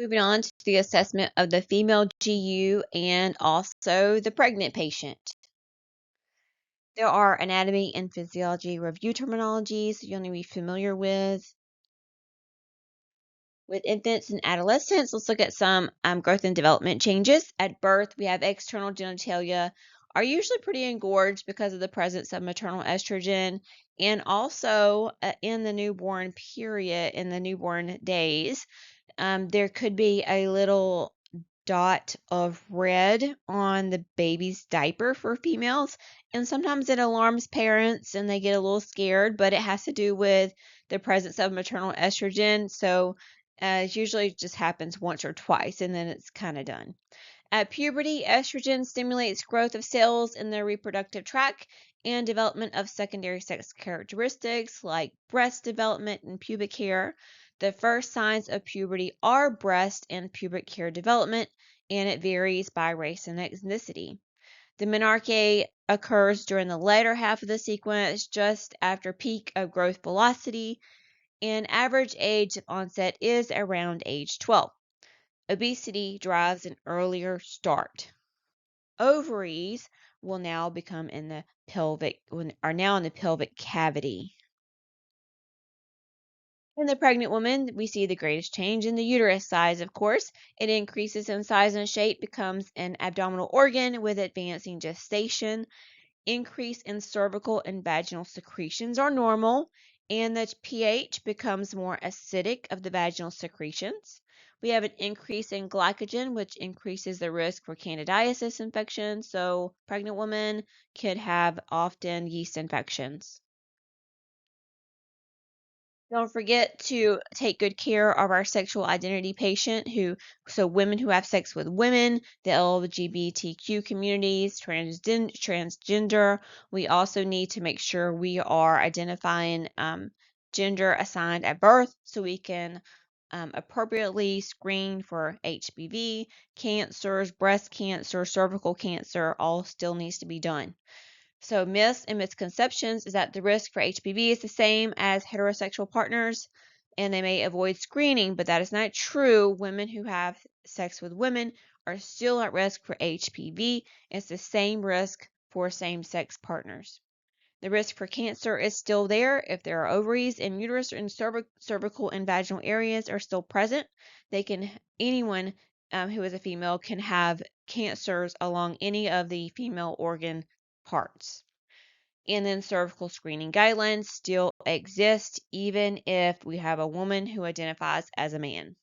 Moving on to the assessment of the female GU and also the pregnant patient. There are anatomy and physiology review terminologies you'll need to be familiar with. With infants and adolescents, let's look at some growth and development changes. At birth, we have external genitalia are usually pretty engorged because of the presence of maternal estrogen, and also in the newborn period, in the newborn days, there could be a little dot of red on the baby's diaper for females. And sometimes it alarms parents and they get a little scared, but it has to do with the presence of maternal estrogen. So it usually just happens once or twice and then it's kind of done. At puberty, estrogen stimulates growth of cells in the reproductive tract and development of secondary sex characteristics like breast development and pubic hair. The first signs of puberty are breast and pubic hair development, and it varies by race and ethnicity. The menarche occurs during the later half of the sequence, just after peak of growth velocity, and average age of onset is around age 12. Obesity drives an earlier start. Ovaries will now become in the are now in the pelvic cavity. In the pregnant woman, we see the greatest change in the uterus size, of course. It increases in size and shape, becomes an abdominal organ with advancing gestation. Increase in cervical and vaginal secretions are normal, and the pH becomes more acidic of the vaginal secretions. We have an increase in glycogen, which increases the risk for candidiasis infection. So, pregnant women could have often yeast infections. Don't forget to take good care of our sexual identity patient so women who have sex with women, the LGBTQ communities, transgender. We also need to make sure we are identifying gender assigned at birth so we can appropriately screen for HPV, cancers, breast cancer, cervical cancer, all still needs to be done. So, myths and misconceptions is that the risk for HPV is the same as heterosexual partners and they may avoid screening, but that is not true. Women who have sex with women are still at risk for HPV. It's the same risk for same sex partners. The risk for cancer is still there if there are ovaries and uterus and cervical and vaginal areas are still present. Anyone who is a female can have cancers along any of the female organ parts. And then cervical screening guidelines still exist even if we have a woman who identifies as a man.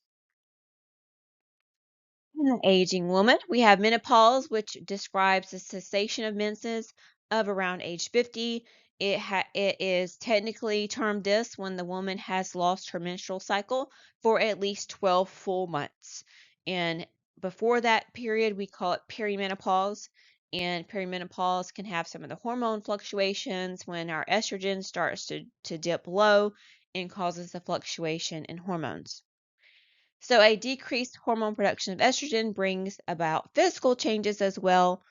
In the aging woman, we have menopause, which describes the cessation of menses of around age 50. It is technically termed this when the woman has lost her menstrual cycle for at least 12 full months. And before that period, we call it perimenopause. And perimenopause can have some of the hormone fluctuations when our estrogen starts to dip low and causes a fluctuation in hormones. So, a decreased hormone production of estrogen brings about physical changes as well,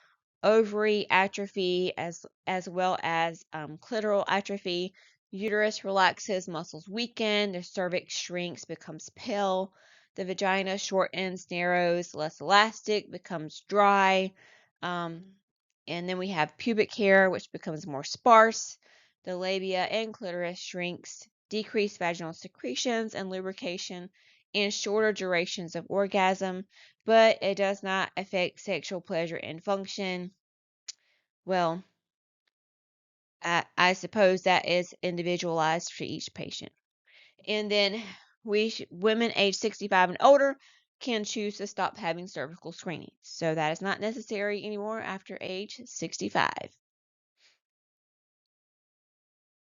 ovary atrophy as well as clitoral atrophy. Uterus relaxes, muscles weaken, the cervix shrinks, becomes pale, the vagina shortens, narrows, less elastic, becomes dry. Um, and then we have pubic hair, which becomes more sparse. The labia and clitoris shrinks, decreased vaginal secretions and lubrication, and shorter durations of orgasm, but it does not affect sexual pleasure and function. Well, I suppose that is individualized for each patient. And then women age 65 and older can choose to stop having cervical screening. So that is not necessary anymore after age 65.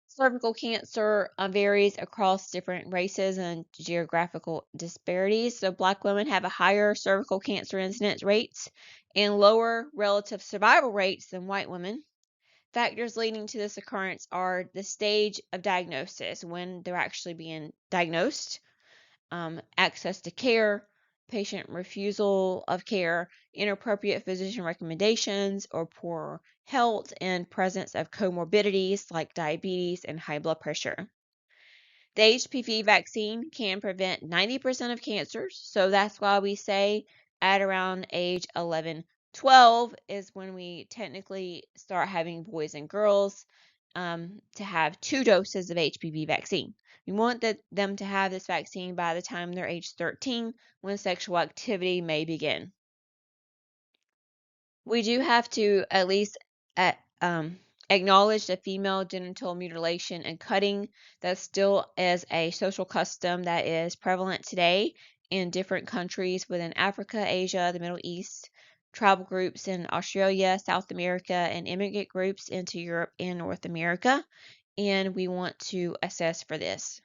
Cervical cancer varies across different races and geographical disparities. So, Black women have a higher cervical cancer incidence rates and lower relative survival rates than white women. Factors leading to this occurrence are the stage of diagnosis, when they're actually being diagnosed, access to care, patient refusal of care, inappropriate physician recommendations, or poor health, and presence of comorbidities like diabetes and high blood pressure. The HPV vaccine can prevent 90% of cancers, so that's why we say at around age 11, 12 is when we technically start having boys and girls to have 2 doses of HPV vaccine. We want them to have this vaccine by the time they're age 13 when sexual activity may begin. We do have to at least uh, um, acknowledge the female genital mutilation and cutting. That still is a social custom that is prevalent today in different countries within Africa, Asia, the Middle East, tribal groups in Australia, South America, and immigrant groups into Europe and North America. And we want to assess for this.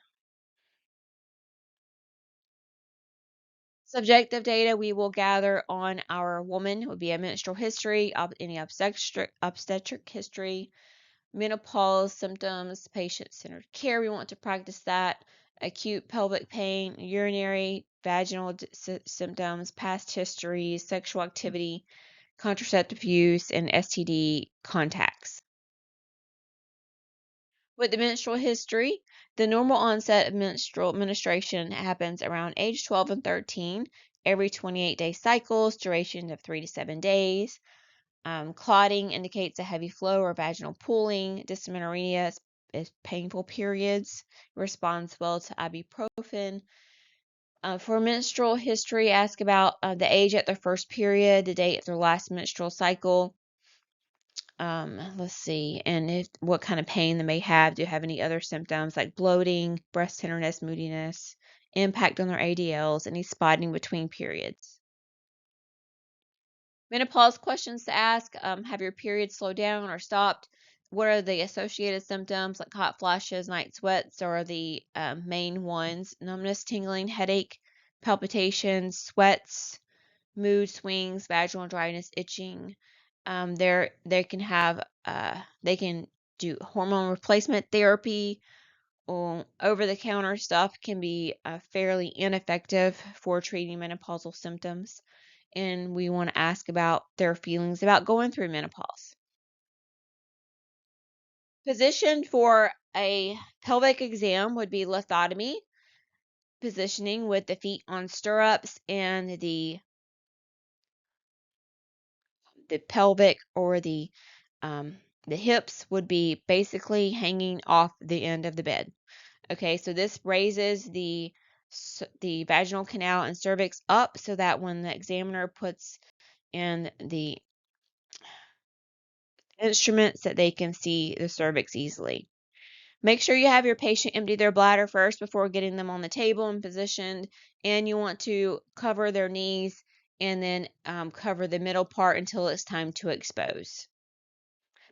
Subjective data we will gather on our woman would be a menstrual history, any obstetric history, menopause symptoms, patient-centered care. We want to practice that. Acute pelvic pain, urinary, vaginal symptoms, past history, sexual activity, contraceptive use, and STD contacts. With the menstrual history, the normal onset of menstrual menstruation happens around age 12 and 13, every 28-day cycles, duration of 3 to 7 days. Clotting indicates a heavy flow or vaginal pooling. Dysmenorrhea is painful periods. Responds well to ibuprofen. For menstrual history, ask about the age at their first period, the date of their last menstrual cycle. Let's see, and if what kind of pain they may have. Do you have any other symptoms like bloating, breast tenderness, moodiness, impact on their ADLs, any spotting between periods? Menopause questions to ask. Have your periods slowed down or stopped? What are the associated symptoms like hot flashes, night sweats, or the main ones? Numbness, tingling, headache, palpitations, sweats, mood swings, vaginal dryness, itching. They can have they can do hormone replacement therapy. Over the counter stuff can be fairly ineffective for treating menopausal symptoms. And we want to ask about their feelings about going through menopause. Position for a pelvic exam would be lithotomy, positioning with the feet on stirrups and the pelvic or the hips would be basically hanging off the end of the bed. Okay, so this raises the vaginal canal and cervix up so that when the examiner puts in the instruments that they can see the cervix easily. Make sure you have your patient empty their bladder first before getting them on the table and positioned, and you want to cover their knees and then cover the middle part until it's time to expose.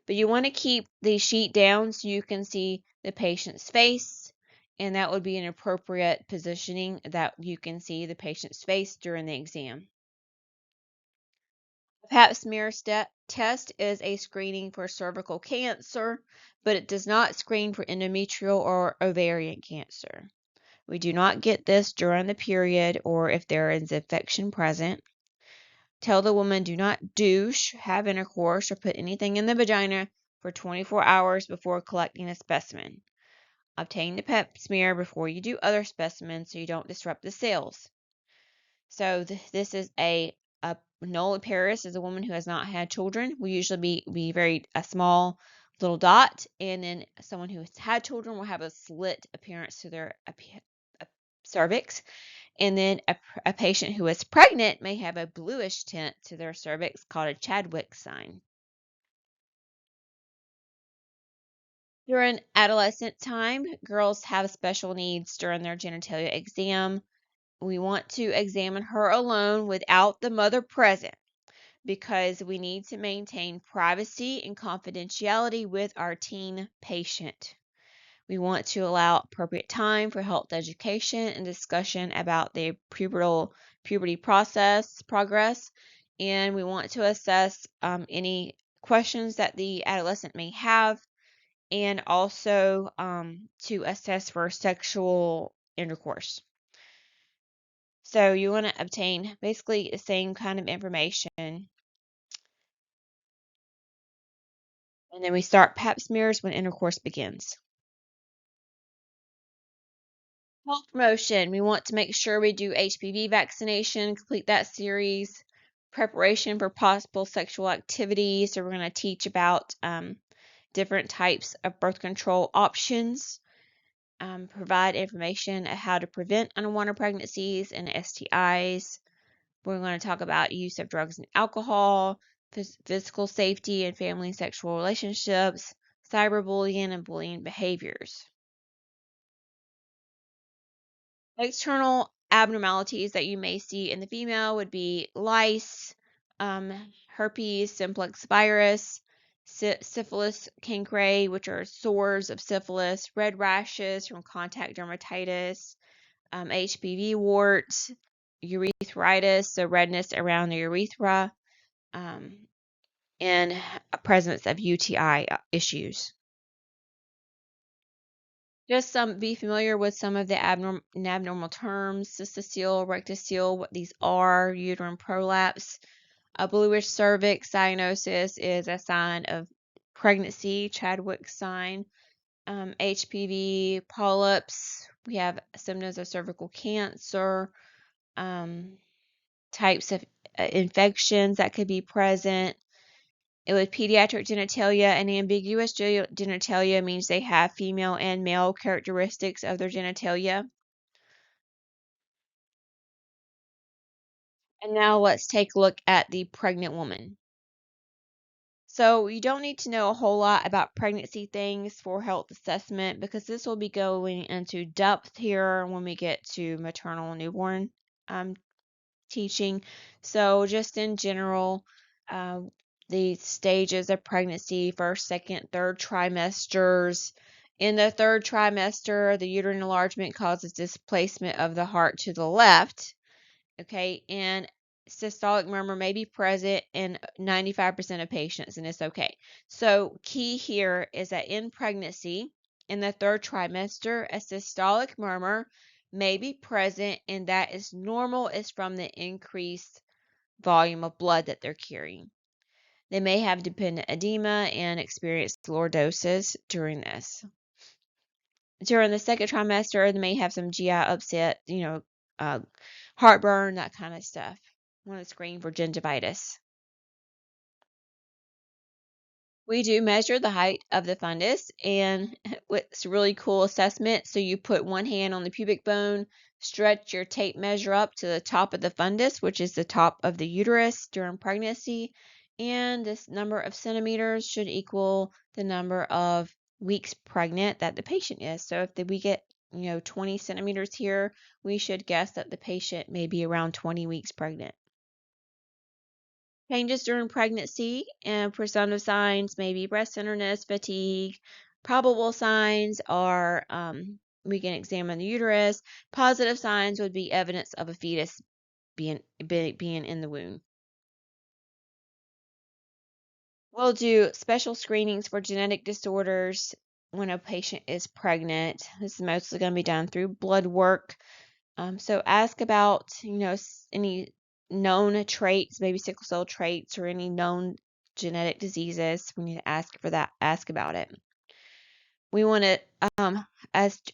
But you want to keep the sheet down so you can see the patient's face, and that would be an appropriate positioning that you can see the patient's face during the exam. Pap smear test is a screening for cervical cancer, but it does not screen for endometrial or ovarian cancer. We do not get this during the period or if there is infection present. Tell the woman do not douche, have intercourse, or put anything in the vagina for 24 hours before collecting a specimen. Obtain the pap smear before you do other specimens so you don't disrupt the cells. So this is a nulliparous is a woman who has not had children. We usually be very a small little dot, and then someone who has had children will have a slit appearance to their cervix, and then a patient who is pregnant may have a bluish tint to their cervix called a Chadwick sign. During adolescent time, girls have special needs during their genitalia exam. We want to examine her alone without the mother present because we need to maintain privacy and confidentiality with our teen patient. We want to allow appropriate time for health education and discussion about the puberty progress, and we want to assess any questions that the adolescent may have, and also to assess for sexual intercourse. So you want to obtain basically the same kind of information. And then we start pap smears when intercourse begins. Health promotion. We want to make sure we do HPV vaccination, complete that series. Preparation for possible sexual activity. So we're going to teach about different types of birth control options. Provide information on how to prevent unwanted pregnancies and STIs. We're going to talk about use of drugs and alcohol, physical safety and family and sexual relationships, cyberbullying and bullying behaviors. External abnormalities that you may see in the female would be lice, herpes simplex virus, syphilis cancre, which are sores of syphilis, red rashes from contact dermatitis, HPV warts, urethritis, so redness around the urethra, and presence of UTI issues. Just be familiar with some of the abnormal terms, cystocele, rectocele, what these are, uterine prolapse. A bluish cervix diagnosis is a sign of pregnancy, Chadwick's sign. HPV, polyps, we have symptoms of cervical cancer, types of infections that could be present. With pediatric genitalia, and ambiguous genitalia means they have female and male characteristics of their genitalia. And now let's take a look at the pregnant woman. So you don't need to know a whole lot about pregnancy things for health assessment because this will be going into depth here when we get to maternal and newborn teaching. So just in general, uh, the stages of pregnancy, first, second, third trimesters. In the third trimester, the uterine enlargement causes displacement of the heart to the left. Okay, and systolic murmur may be present in 95% of patients, and it's okay. So, key here is that in pregnancy, in the third trimester, a systolic murmur may be present, and that is normal, is from the increased volume of blood that they're carrying. They may have dependent edema and experience lordosis during this. During the second trimester, they may have some GI upset, uh, heartburn, that kind of stuff. Want to screen for gingivitis. We do measure the height of the fundus, and it's a really cool assessment. So you put one hand on the pubic bone, stretch your tape measure up to the top of the fundus, which is the top of the uterus during pregnancy, and this number of centimeters should equal the number of weeks pregnant that the patient is. So if we get 20 centimeters here, we should guess that the patient may be around 20 weeks pregnant. Changes during pregnancy and presumptive signs may be breast tenderness, fatigue. Probable signs are we can examine the uterus. Positive signs would be evidence of a fetus being in the womb. We'll do special screenings for genetic disorders when a patient is pregnant. This is mostly going to be done through blood work. So ask about, any known traits, maybe sickle cell traits or any known genetic diseases. We need to ask for that, ask about it. We want to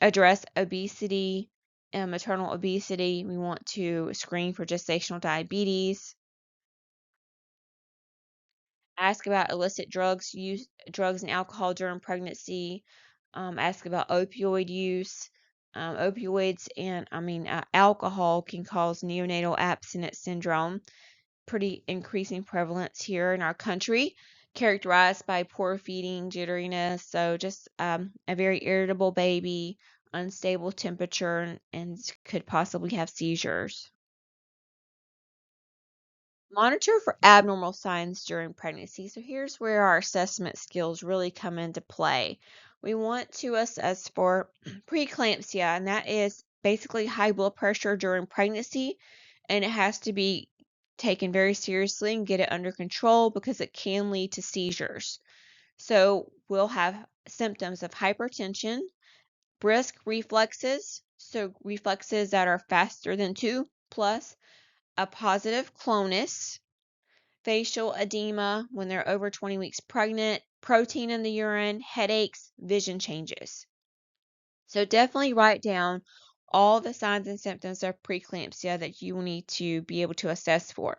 address obesity and maternal obesity. We want to screen for gestational diabetes. Ask about illicit drugs and alcohol during pregnancy. Ask about opioid use. Opioids and alcohol can cause neonatal abstinence syndrome, pretty increasing prevalence here in our country, characterized by poor feeding, jitteriness, so just a very irritable baby, unstable temperature, and could possibly have seizures. Monitor for abnormal signs during pregnancy. So here's where our assessment skills really come into play. We want to assess for preeclampsia, and that is basically high blood pressure during pregnancy, and it has to be taken very seriously and get it under control because it can lead to seizures. So we'll have symptoms of hypertension, brisk reflexes, so reflexes that are faster than 2 plus, a positive clonus, facial edema when they're over 20 weeks pregnant, protein in the urine, headaches, vision changes. So definitely write down all the signs and symptoms of preeclampsia that you will need to be able to assess for.